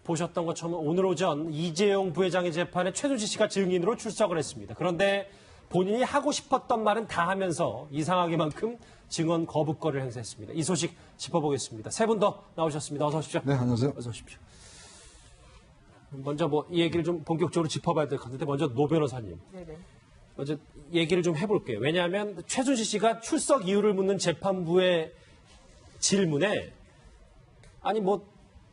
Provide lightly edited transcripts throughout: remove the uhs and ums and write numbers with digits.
보셨던 것처럼 오늘 오전 이재용 부회장의 재판에 최순실 씨가 증인으로 출석을 했습니다. 그런데 본인이 하고 싶었던 말은 다 하면서 이상하게만큼 증언 거부권을 행사했습니다. 이 소식 짚어보겠습니다. 세 분 더 나오셨습니다. 어서 오십시오. 네, 안녕하세요. 어서 오십시오. 먼저 이 얘기를 좀 본격적으로 짚어봐야 될 것 같은데 먼저 노 변호사님. 네네. 먼저 얘기를 좀 해볼게요. 왜냐하면 최순실 씨가 출석 이유를 묻는 재판부의 질문에 아니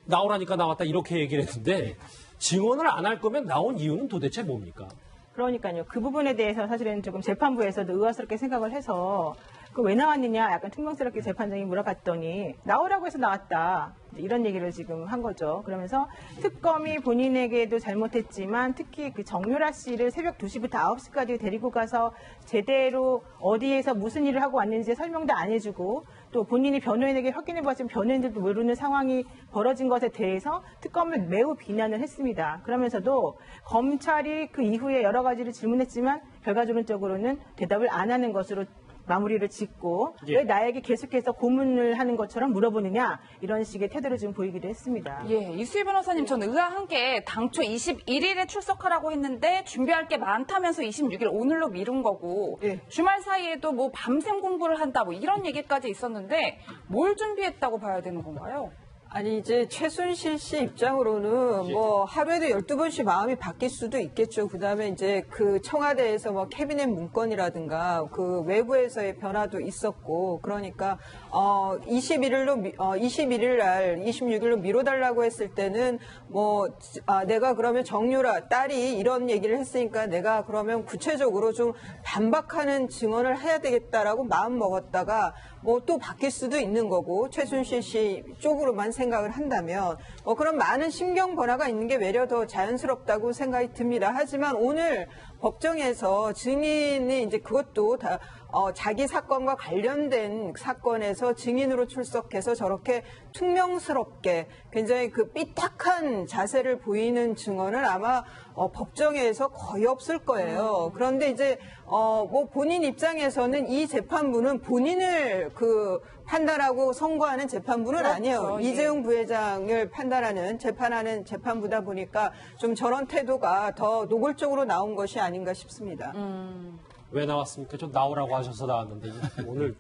나오라니까 나왔다 이렇게 얘기를 했는데 증언을 안 할 거면 나온 이유는 도대체 뭡니까? 그러니까요. 그 부분에 대해서 사실은 조금 재판부에서도 의아스럽게 생각을 해서 그 왜 나왔느냐 약간 퉁명스럽게 재판장이 물어봤더니 나오라고 해서 나왔다. 이런 얘기를 지금 한 거죠. 그러면서 특검이 본인에게도 잘못했지만 특히 그 정유라 씨를 새벽 2시부터 9시까지 데리고 가서 제대로 어디에서 무슨 일을 하고 왔는지 설명도 안 해주고 또 본인이 변호인에게 확인해봤지만 변호인들도 모르는 상황이 벌어진 것에 대해서 특검을 매우 비난을 했습니다. 그러면서도 검찰이 그 이후에 여러 가지를 질문했지만 결과적으로는 대답을 안 하는 것으로 마무리를 짓고 왜 나에게 계속해서 고문을 하는 것처럼 물어보느냐 이런 식의 태도를 지금 보이기도 했습니다. 예, 이수희 변호사님 저는 의아한 게 당초 21일에 출석하라고 했는데 준비할 게 많다면서 26일 오늘로 미룬 거고 예. 주말 사이에도 밤샘 공부를 한다 이런 얘기까지 있었는데 뭘 준비했다고 봐야 되는 건가요? 아니 이제 최순실 씨 입장으로는 하루에도 12번씩 마음이 바뀔 수도 있겠죠. 그다음에 이제 그 청와대에서 캐비넷 문건이라든가 그 외부에서의 변화도 있었고 그러니까 21일 날 26일로 미뤄달라고 했을 때는 내가 그러면 정유라 딸이 이런 얘기를 했으니까 내가 그러면 구체적으로 좀 반박하는 증언을 해야 되겠다라고 마음 먹었다가 또 바뀔 수도 있는 거고 최순실 씨 쪽으로만 생각을 한다면 그런 많은 심경 변화가 있는 게 외려 더 자연스럽다고 생각이 듭니다. 하지만 오늘 법정에서 증인이 이제 그것도 다 자기 사건과 관련된 사건에서 증인으로 출석해서 저렇게 퉁명스럽게 굉장히 그 삐딱한 자세를 보이는 증언은 아마 법정에서 거의 없을 거예요. 그런데 이제 본인 입장에서는 이 재판부는 본인을 판단하고 선고하는 재판부는 그렇죠. 아니에요. 예. 이재용 부회장을 판단하는 재판하는 재판부다 보니까 좀 저런 태도가 더 노골적으로 나온 것이 아닌가 싶습니다. 왜 나왔습니까? 좀 나오라고 하셔서 나왔는데 오늘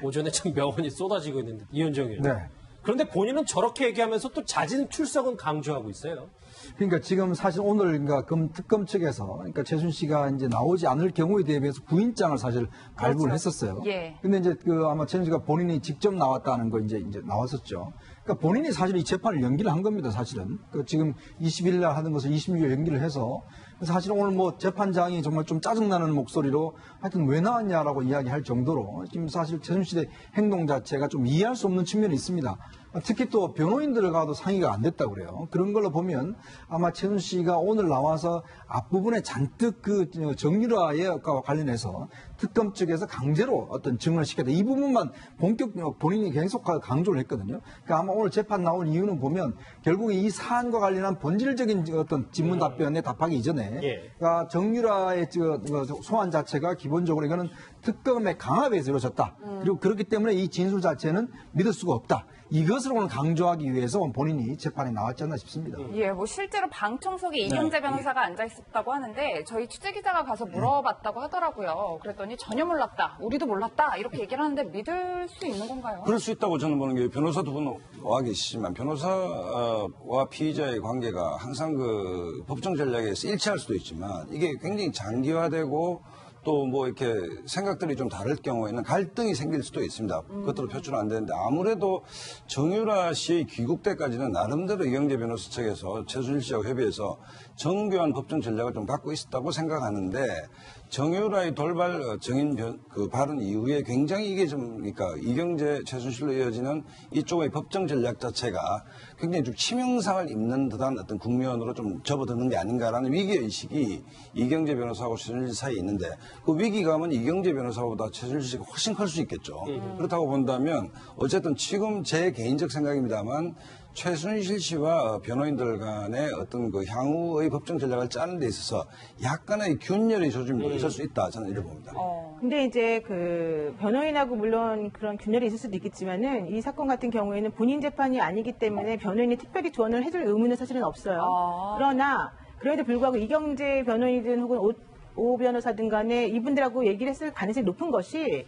오전에 참 명언이 쏟아지고 있는데 이현정 의원. 네. 그런데 본인은 저렇게 얘기하면서 또 자진 출석은 강조하고 있어요. 그러니까 지금 사실 오늘 특검 측에서 최순실 씨가 이제 나오지 않을 경우에 대비해서 구인장을 사실 발부를 했었어요. 예. 근데 이제 아마 최순실 씨가 본인이 직접 나왔다는 거 이제 나왔었죠. 그러니까 본인이 사실 이 재판을 연기를 한 겁니다, 사실은. 지금 20일 날 하는 것을 26일 연기를 해서 사실 오늘 재판장이 정말 좀 짜증나는 목소리로 하여튼 왜 나왔냐라고 이야기할 정도로 지금 사실 최순실의 행동 자체가 좀 이해할 수 없는 측면이 있습니다. 특히 또 변호인들과도 상의가 안 됐다고 그래요. 그런 걸로 보면 아마 최순실 씨가 오늘 나와서 앞부분에 잔뜩 정유라에 관련해서 특검 측에서 강제로 어떤 증언을 시켰다. 이 부분만 본인이 계속 강조를 했거든요. 그러니까 아마 오늘 재판 나온 이유는 보면 결국 이 사안과 관련한 본질적인 어떤 질문 답변에 답하기 이전에 그러니까 정유라의 소환 자체가 기본적으로 이거는 특검의 강압에서 이루어졌다. 그리고 그렇기 때문에 이 진술 자체는 믿을 수가 없다. 이것을 오늘 강조하기 위해서 본인이 재판에 나왔지 않나 싶습니다. 예, 실제로 방청석에 이경재 변호사가 앉아 있었다고 하는데 저희 취재기자가 가서 물어봤다고 하더라고요. 그랬더니 전혀 몰랐다. 우리도 몰랐다. 이렇게 얘기를 하는데 믿을 수 있는 건가요? 그럴 수 있다고 저는 보는 게 변호사 두 분 와 계시지만 변호사와 피의자의 관계가 항상 법정 전략에서 일치할 수도 있지만 이게 굉장히 장기화되고 또 이렇게 생각들이 좀 다를 경우에는 갈등이 생길 수도 있습니다. 그것대로 표출은 안 되는데 아무래도 정유라 씨의 귀국 때까지는 나름대로 이경재 변호사 측에서 최순실 씨하고 협의해서 정교한 법정 전략을 좀 갖고 있었다고 생각하는데 정유라의 돌발 증인 발언 이후에 굉장히 이게 그러니까 이경재 최순실로 이어지는 이쪽의 법정 전략 자체가 굉장히 좀 치명상을 입는 듯한 어떤 국면으로 좀 접어드는 게 아닌가라는 위기의식이 이경재 변호사하고 최순실 사이에 있는데 그 위기감은 이경재 변호사보다 최순실 씨가 훨씬 클 수 있겠죠. 그렇다고 본다면 어쨌든 지금 제 개인적 생각입니다만 최순실 씨와 변호인들 간의 어떤 그 향후의 법정 전략을 짜는 데 있어서 약간의 균열의 조짐도 있을 수 있다. 저는 이렇게 봅니다. 근데 이제 그 변호인하고 물론 그런 균열이 있을 수도 있겠지만은 이 사건 같은 경우에는 본인 재판이 아니기 때문에 변호인이 특별히 조언을 해줄 의무는 사실은 없어요. 그러나 그래도 불구하고 이경재 변호인이든 혹은 오 변호사든 간에 이분들하고 얘기를 했을 가능성이 높은 것이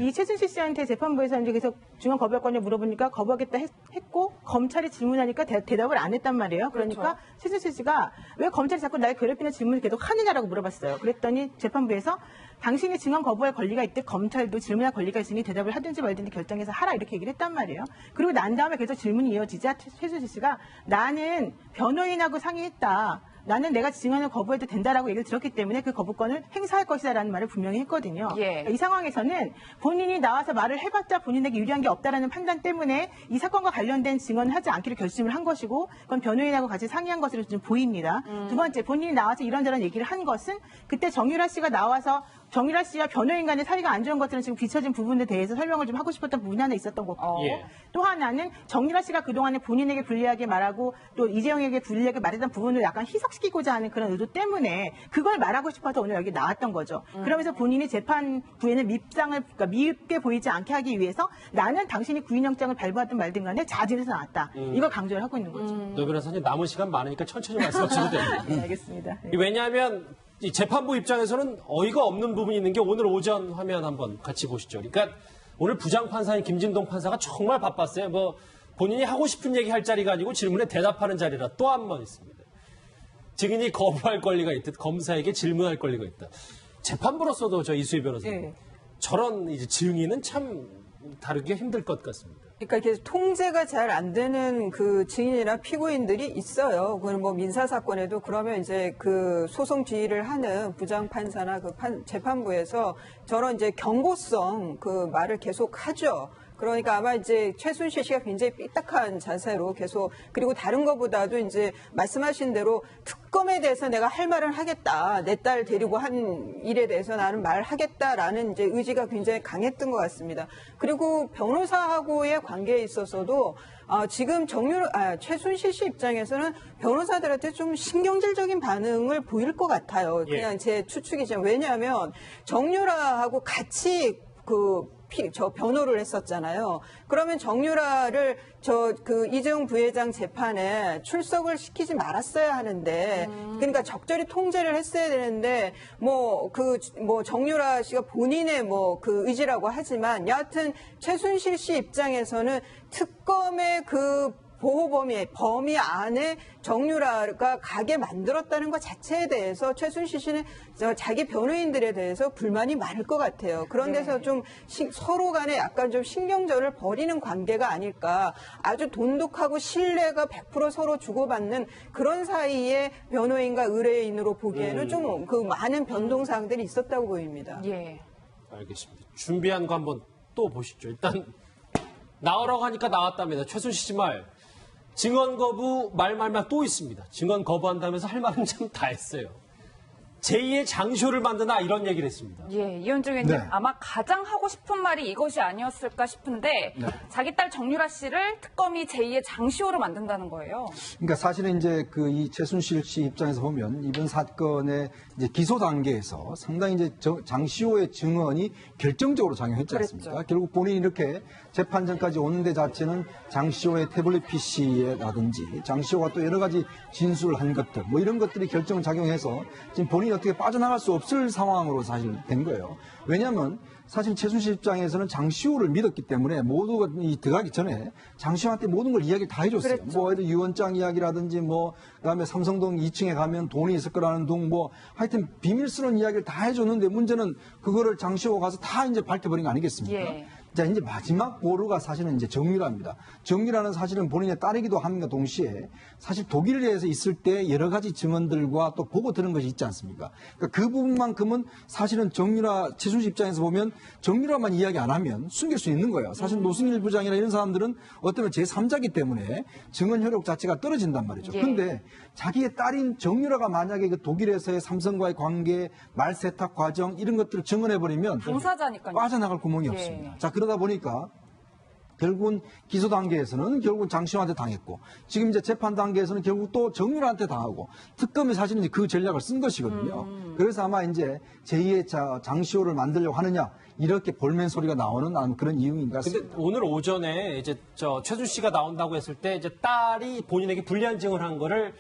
이 최순실 씨한테 재판부에서 이제 계속 중간 거부할 거냐 물어보니까 거부하겠다 했고 검찰이 질문하니까 대답을 안 했단 말이에요. 그러니까 최순실 씨가 왜 검찰이 자꾸 날 괴롭히는 질문을 계속 하느냐라고 물어봤어요. 그랬더니 재판부에서 당신이 증언 거부할 권리가 있듯 검찰도 질문할 권리가 있으니 대답을 하든지 말든지 결정해서 하라 이렇게 얘기를 했단 말이에요. 그리고 난 다음에 계속 질문이 이어지자 최순실 씨가 나는 변호인하고 상의했다. 나는 내가 증언을 거부해도 된다라고 얘기를 들었기 때문에 그 거부권을 행사할 것이다라는 말을 분명히 했거든요. 예. 이 상황에서는 본인이 나와서 말을 해봤자 본인에게 유리한 게 없다라는 판단 때문에 이 사건과 관련된 증언을 하지 않기로 결심을 한 것이고 그건 변호인하고 같이 상의한 것으로 좀 보입니다. 두 번째, 본인이 나와서 이런저런 얘기를 한 것은 그때 정유라 씨가 나와서 정유라 씨와 변호인 간의 사이가 안 좋은 것들은 지금 비춰진 부분에 대해서 설명을 좀 하고 싶었던 부분이 하나 있었던 거고 예. 또 하나는 정유라 씨가 그동안에 본인에게 불리하게 말하고 또 이재용에게 불리하게 말했던 부분을 약간 희석시키고자 하는 그런 의도 때문에 그걸 말하고 싶어서 오늘 여기 나왔던 거죠. 그러면서 본인이 재판부에는 그러니까 밉게 보이지 않게 하기 위해서 나는 당신이 구인영장을 발부하든 말든 간에 자진해서 나왔다. 이걸 강조를 하고 있는 거죠. 노 변호사님 남은 시간 많으니까 천천히 말씀하셔도 됩니다. 네, 알겠습니다. 네. 왜냐하면 이 재판부 입장에서는 어이가 없는 부분이 있는 게 오늘 오전 화면 한번 같이 보시죠. 그러니까 오늘 부장판사인 김진동 판사가 정말 바빴어요. 뭐 본인이 하고 싶은 얘기 할 자리가 아니고 질문에 대답하는 자리라 또 한 번 있습니다. 증인이 거부할 권리가 있듯 검사에게 질문할 권리가 있다. 재판부로서도 저 이수희 변호사님 네. 저런 이제 증인은 참 다루기가 힘들 것 같습니다. 그러니까 이렇게 통제가 잘 안 되는 그 증인이나 피고인들이 있어요. 그건 뭐 민사 사건에도 그러면 이제 그 소송 지휘를 하는 부장 판사나 그 재판부에서 저런 이제 경고성 그 말을 계속 하죠. 그러니까 아마 이제 최순실 씨가 굉장히 삐딱한 자세로 계속 그리고 다른 것보다도 이제 말씀하신 대로 특검에 대해서 내가 할 말을 하겠다. 내 딸 데리고 한 일에 대해서 나는 말하겠다라는 이제 의지가 굉장히 강했던 것 같습니다. 그리고 변호사하고의 관계에 있어서도 지금 최순실 씨 입장에서는 변호사들한테 좀 신경질적인 반응을 보일 것 같아요. 그냥 제 추측이지만 왜냐하면 정유라하고 같이 저 변호를 했었잖아요. 그러면 정유라를 이재용 부회장 재판에 출석을 시키지 말았어야 하는데, 그러니까 적절히 통제를 했어야 되는데, 정유라 씨가 본인의 그 의지라고 하지만, 여하튼 최순실 씨 입장에서는 특검의 보호 범위 안에 정유라가 가게 만들었다는 것 자체에 대해서 최순실 씨는 자기 변호인들에 대해서 불만이 많을 것 같아요. 그런 데서 좀 서로 간에 약간 좀 신경전을 벌이는 관계가 아닐까. 아주 돈독하고 신뢰가 100% 서로 주고받는 그런 사이에 변호인과 의뢰인으로 보기에는 좀 그 많은 변동사항들이 있었다고 보입니다. 예. 알겠습니다. 준비한 거 한번 또 보시죠. 일단 나오라고 하니까 나왔답니다. 최순실 씨 말. 증언 거부 말말말 또 있습니다. 증언 거부한다면서 할 말은 참 다 했어요. 제2의 장쇼를 만드나 이런 얘기를 했습니다. 예, 이현중 의원님 네. 아마 가장 하고 싶은 말이 이것이 아니었을까 싶은데 자기 딸 정유라 씨를 특검이 제2의 장시호로 만든다는 거예요. 그러니까 사실은 이제 이 최순실 씨 입장에서 보면 이번 사건의 이제 기소 단계에서 상당히 이제 장시호의 증언이 결정적으로 작용했지 않습니까? 그랬죠. 결국 본인이 이렇게 재판전까지 오는 데 자체는 장시호의 태블릿 PC라든지 장시호가 또 여러 가지 진술을 한 것들 뭐 이런 것들이 결정작용해서 지금 본인이 어떻게 빠져나갈 수 없을 상황으로 사실 된 거예요. 왜냐하면 사실 최순실 입장에서는 장시호를 믿었기 때문에 모두가 들어가기 전에 장시호한테 모든 걸 이야기를 다 해줬어요. 그랬죠. 뭐 유언장 이야기라든지 그다음에 삼성동 2층에 가면 돈이 있을 거라는 둥 하여튼 비밀스러운 이야기를 다 해줬는데 문제는 그거를 장시호가 가서 다 이제 밝혀버린 거 아니겠습니까? 예. 자, 이제 마지막 보루가 사실은 이제 정유라입니다. 정유라는 사실은 본인의 딸이기도 함과 동시에 사실 독일에서 있을 때 여러 가지 증언들과 또 보고 들은 것이 있지 않습니까? 그러니까 그 부분만큼은 사실은 최순실 입장에서 보면 정유라만 이야기 안 하면 숨길 수 있는 거예요. 사실 노승일 부장이나 이런 사람들은 어쩌면 제3자기 때문에 증언 효력 자체가 떨어진단 말이죠. 예. 그런데 자기의 딸인 정유라가 만약에 그 독일에서의 삼성과의 관계, 말세탁 과정 이런 것들을 증언해버리면 당사자니까요. 빠져나갈 구멍이 예. 없습니다. 자, 그러다 보니까 결국은 기소 단계에서는 결국 장시호한테 당했고 지금 이제 재판 단계에서는 결국 또 정유라한테 당하고 특검이 사실은 이제 그 전략을 쓴 것이거든요. 그래서 아마 이제 제2의 장시호를 만들려고 하느냐 이렇게 볼멘 소리가 나오는 그런 이유인 것 같습니다. 근데 오늘 오전에 이제 최순실씨가 나온다고 했을 때 이제 딸이 본인에게 불리한 증언을 한 거를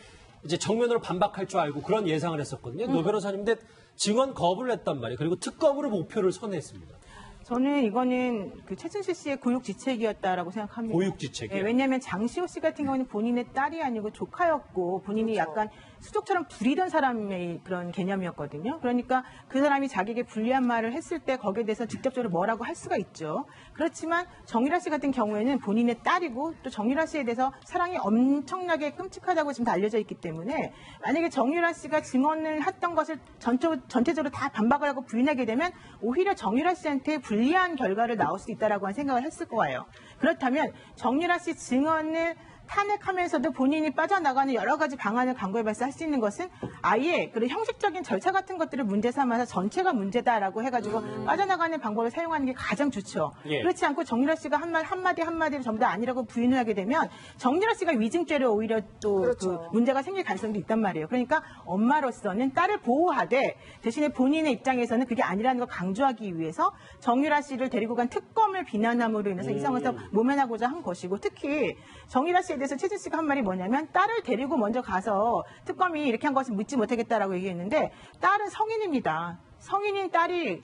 이제 정면으로 반박할 줄 알고 그런 예상을 했었거든요. 노 변호사님인데 증언 거부를 했단 말이에요. 그리고 특검으로 목표를 선회했습니다. 저는 이거는 그 최순실 씨의 고육지책이었다라고 생각합니다. 고육지책이요? 왜냐하면 장시호 씨 같은 경우는 본인의 딸이 아니고 조카였고 본인이 그렇죠. 약간 수족처럼 부리던 사람의 그런 개념이었거든요. 그러니까 그 사람이 자기에게 불리한 말을 했을 때 거기에 대해서 직접적으로 뭐라고 할 수가 있죠. 그렇지만 정유라 씨 같은 경우에는 본인의 딸이고 또 정유라 씨에 대해서 사랑이 엄청나게 끔찍하다고 지금 알려져 있기 때문에 만약에 정유라 씨가 증언을 했던 것을 전체적으로 다 반박을 하고 부인하게 되면 오히려 정유라 씨한테 불리한 결과를 나올 수 있다라고 한 생각을 했을 거예요. 그렇다면 정유라 씨 증언을 탄핵하면서도 본인이 빠져나가는 여러 가지 방안을 강구해봐서 할 수 있는 것은 아예 그런 형식적인 절차 같은 것들을 문제 삼아서 전체가 문제다라고 해가지고 빠져나가는 방법을 사용하는 게 가장 좋죠. 예. 그렇지 않고 정유라 씨가 한 말 한마디를 전부 다 아니라고 부인을 하게 되면 정유라 씨가 위증죄로 오히려 또 그렇죠. 그 문제가 생길 가능성도 있단 말이에요. 그러니까 엄마로서는 딸을 보호하되 대신에 본인의 입장에서는 그게 아니라는 걸 강조하기 위해서 정유라 씨를 데리고 간 특검을 비난함으로 인해서 이 상황에서 모면하고자 한 것이고 특히 정유라 씨에 대해서 최준 씨가 한 말이 뭐냐면 딸을 데리고 먼저 가서 특검이 이렇게 한 것을 묻지 못하겠다라고 얘기했는데 딸은 성인입니다. 성인인 딸이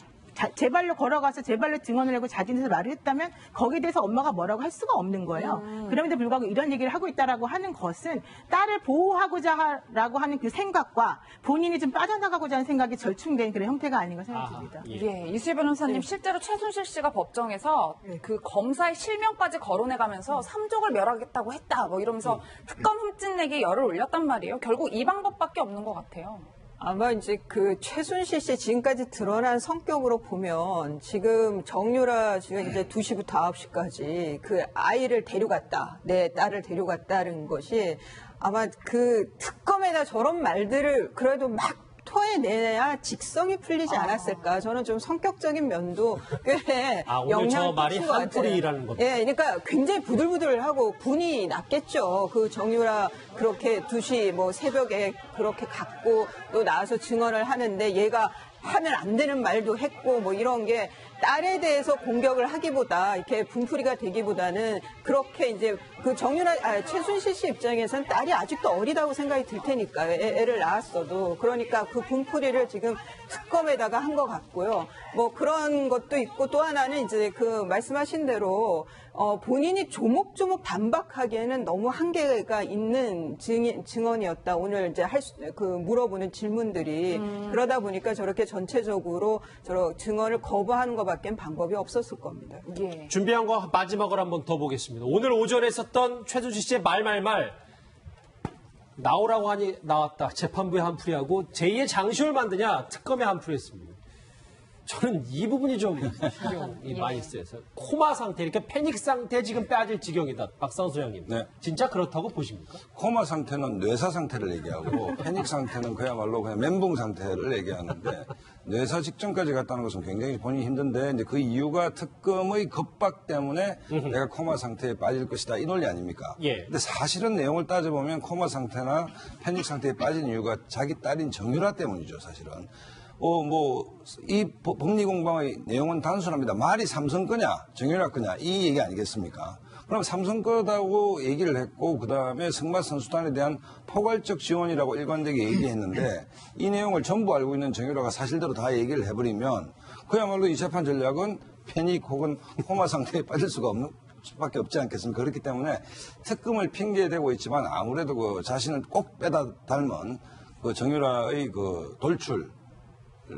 제 발로 걸어가서 제 발로 증언을 하고 자진해서 말을 했다면 거기에 대해서 엄마가 뭐라고 할 수가 없는 거예요. 그럼에도 불구하고 이런 얘기를 하고 있다라고 하는 것은 딸을 보호하고자라고 하는 그 생각과 본인이 좀 빠져나가고자 하는 생각이 절충된 그런 형태가 아닌가 생각이 듭니다. 예, 이수희 변호사님 실제로 최순실 씨가 법정에서 그 검사의 실명까지 거론해가면서 삼족을 멸하겠다고 했다 뭐 이러면서 특검 흠집내기 열을 올렸단 말이에요. 결국 이 방법밖에 없는 것 같아요. 아마 이제 그 최순실 씨 지금까지 드러난 성격으로 보면 지금 정유라 씨가 이제 2시부터 9시까지 그 아이를 데려갔다, 내 딸을 데려갔다는 것이 아마 그 특검에다 저런 말들을 그래도 막 토해내야 직성이 풀리지 않았을까. 저는 좀 성격적인 면도 꽤 오늘 저 영향을 말이 끼친 것 같아요. 한풀이라는 겁니다. 예, 그러니까 굉장히 부들부들하고 분이 났겠죠. 그 정유라 그렇게 2시 뭐 새벽에 그렇게 갔고 또 나와서 증언을 하는데 얘가 하면 안 되는 말도 했고 뭐 이런 게 딸에 대해서 공격을 하기보다 이렇게 분풀이가 되기보다는 그렇게 이제 그 최순실 씨 입장에서는 딸이 아직도 어리다고 생각이 들 테니까 애를 낳았어도 그러니까 그 분풀이를 지금 특검에다가 한 것 같고요. 뭐 그런 것도 있고 또 하나는 이제 그 말씀하신 대로 본인이 조목조목 반박하기에는 너무 한계가 있는 증언이었다. 오늘 이제 물어보는 질문들이 그러다 보니까 저렇게 전체적으로 증언을 거부하는 것밖엔 방법이 없었을 겁니다. 예. 준비한 거 마지막으로 한번 더 보겠습니다. 오늘 오전에 썼던 최순실 씨의 말 나오라고 하니 나왔다. 재판부에 한풀이하고 제2의 장시호를 만드냐 특검에 한풀이했습니다. 저는 이 부분이 좀 신경이 많이 쓰여서 코마 상태, 이렇게 패닉 상태 지금 빠질 지경이다. 박상수 소장님. 네. 진짜 그렇다고 보십니까? 코마 상태는 뇌사 상태를 얘기하고 패닉 상태는 그야말로 그냥 멘붕 상태를 얘기하는데 뇌사 직전까지 갔다는 것은 굉장히 본인이 힘든데 이제 그 이유가 특검의 겁박 때문에 내가 코마 상태에 빠질 것이다 이 논리 아닙니까? 예. 근데 사실은 내용을 따져보면 코마 상태나 패닉 상태에 빠진 이유가 자기 딸인 정유라 때문이죠, 사실은. 이 법리 공방의 내용은 단순합니다. 말이 삼성 거냐, 정유라 거냐, 이 얘기 아니겠습니까? 그럼 삼성 거다고 얘기를 했고, 그 다음에 승마 선수단에 대한 포괄적 지원이라고 일관되게 얘기했는데, 이 내용을 전부 알고 있는 정유라가 사실대로 다 얘기를 해버리면, 그야말로 이 재판 전략은 패닉 혹은 코마 상태에 빠질 수밖에 없지 않겠습니까? 그렇기 때문에 특검을 핑계대고 있지만, 아무래도 그 자신을 꼭 빼다 닮은 그 정유라의 그 돌출,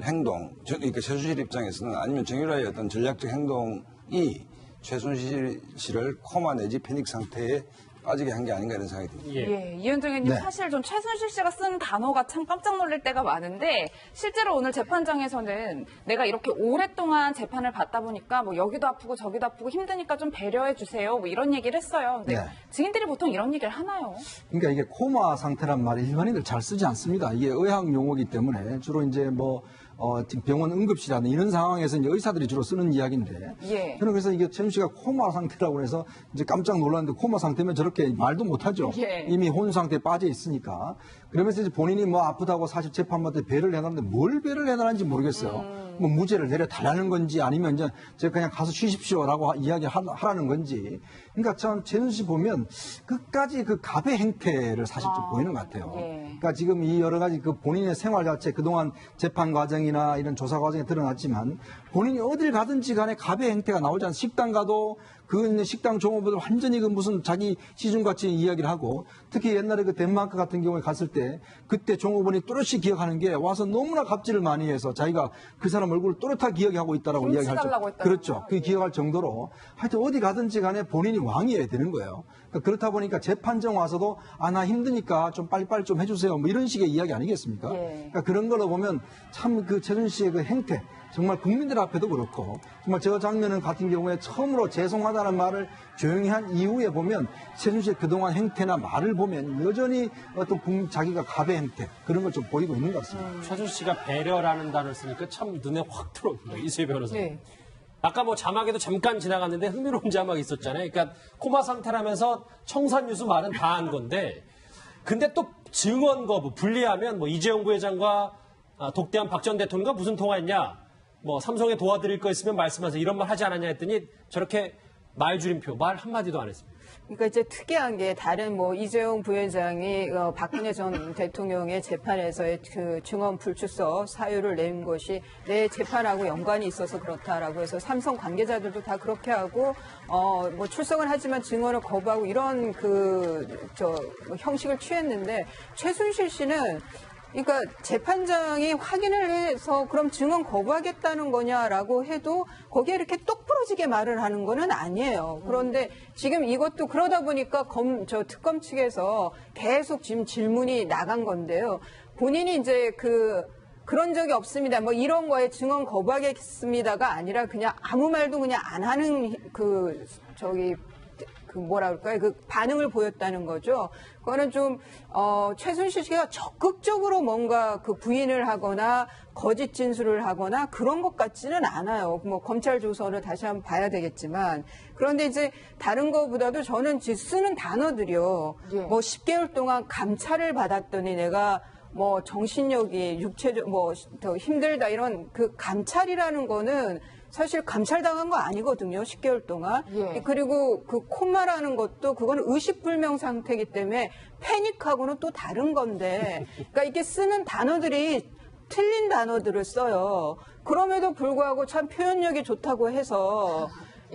행동, 그러니까 최순실 입장에서는 아니면 정유라의 어떤 전략적 행동이 최순실 씨를 코마 내지 패닉 상태에 빠지게 한 게 아닌가 이런 생각이 듭니다. 예, 이현정 의원님 네. 사실 좀 최순실 씨가 쓴 단어가 참 깜짝 놀랄 때가 많은데 실제로 오늘 재판장에서는 내가 이렇게 오랫동안 재판을 받다 보니까 뭐 여기도 아프고 저기도 아프고 힘드니까 좀 배려해 주세요. 뭐 이런 얘기를 했어요. 근데 네. 증인들이 보통 이런 얘기를 하나요? 그러니까 이게 코마 상태란 말을 일반인들 잘 쓰지 않습니다. 이게 의학 용어이기 때문에 주로 이제 지금 병원 응급실이라는 이런 상황에서 이제 의사들이 주로 쓰는 이야기인데 예. 저는 그래서 이게 최순 씨가 코마 상태라고 해서 이제 깜짝 놀랐는데 코마 상태면 저렇게 말도 못하죠. 예. 이미 혼 상태에 빠져 있으니까. 그러면서 이제 본인이 뭐 아프다고 사실 재판부한테 배를 해놨는데 뭘 배를 해놨는지 모르겠어요. 뭐 무죄를 내려달라는 건지 아니면 이제 제가 그냥 가서 쉬십시오라고 이야기하라는 건지. 그러니까 참 최순 씨 보면 끝까지 그 갑의 행태를 사실 좀 보이는 것 같아요. 예. 그러니까 지금 이 여러 가지 그 본인의 생활 자체 그동안 재판 과정이나 이런 조사 과정에 드러났지만 본인이 어딜 가든지 간에 갑의 행태가 나오지 않습니까? 식당 가도 그 식당 종업원들 완전히 그 무슨 자기 시중같이 이야기를 하고 특히 옛날에 그 덴마크 같은 경우에 갔을 때 그때 종업원이 또렷이 기억하는 게 와서 너무나 갑질을 많이 해서 자기가 그 사람 얼굴을 또렷하게 기억하고 있다라고 김치 이야기할 달라고 정 했다는 그렇죠. 거죠? 그 기억할 정도로 하여튼 어디 가든지 간에 본인이 왕이어야 되는 거예요. 그러니까 그렇다 보니까 재판정 와서도 나 힘드니까 좀 빨리빨리 좀 해주세요. 뭐 이런 식의 이야기 아니겠습니까? 예. 그러니까 그런 걸로 보면 참 그 최순 씨의 그 행태 정말 국민들 앞에도 그렇고 정말 저 장면은 같은 경우에 처음으로 죄송하다는 말을 조용히 한 이후에 보면 최순 씨의 그동안 행태나 말을 보면 여전히 어떤 자기가 갑의 행태 그런 걸 좀 보이고 있는 것 같습니다. 최준 씨가 배려라는 단어를 쓰니까 참 눈에 확 들어옵니다. 이수희 변호사님. 네. 아까 뭐 자막에도 잠깐 지나갔는데 흥미로운 자막이 있었잖아요. 그러니까 코마 상태라면서 청산유수 말은 다 한 건데 근데 또 증언 거부, 분리하면 뭐 이재용 부회장과 독대한 박 전 대통령과 무슨 통화했냐? 뭐 삼성에 도와드릴 거 있으면 말씀하세요. 이런 말 하지 않았냐 했더니 저렇게 말줄임표, 말 한마디도 안 했습니다. 그러니까 이제 특이한 게 다른 뭐 이재용 부회장이 박근혜 전 대통령의 재판에서의 그 증언 불출석 사유를 낸 것이 내 재판하고 연관이 있어서 그렇다라고 해서 삼성 관계자들도 다 그렇게 하고 뭐 출석은 하지만 증언을 거부하고 이런 형식을 취했는데 최순실 씨는 그러니까 재판장이 확인을 해서 그럼 증언 거부하겠다는 거냐라고 해도 거기에 이렇게 똑부러지게 말을 하는 거는 아니에요. 그런데 지금 이것도 그러다 보니까 특검 측에서 계속 지금 질문이 나간 건데요. 본인이 이제 그런 적이 없습니다. 뭐 이런 거에 증언 거부하겠습니다가 아니라 그냥 아무 말도 그냥 안 하는 뭐라 그럴까요? 그 반응을 보였다는 거죠. 그거는 좀, 최순실 씨가 적극적으로 뭔가 그 부인을 하거나 거짓 진술을 하거나 그런 것 같지는 않아요. 뭐 검찰 조서를 다시 한번 봐야 되겠지만. 그런데 이제 다른 것보다도 저는 쓰는 단어들이요. 예. 뭐 10개월 동안 감찰을 받았더니 내가 뭐 정신력이 육체적 더 힘들다 이런 그 감찰이라는 거는 사실 감찰당한 거 아니거든요. 10개월 동안. 예. 그리고 그 코마라는 것도 그거는 의식불명 상태이기 때문에 패닉하고는 또 다른 건데 그러니까 이게 쓰는 단어들이 틀린 단어들을 써요. 그럼에도 불구하고 참 표현력이 좋다고 해서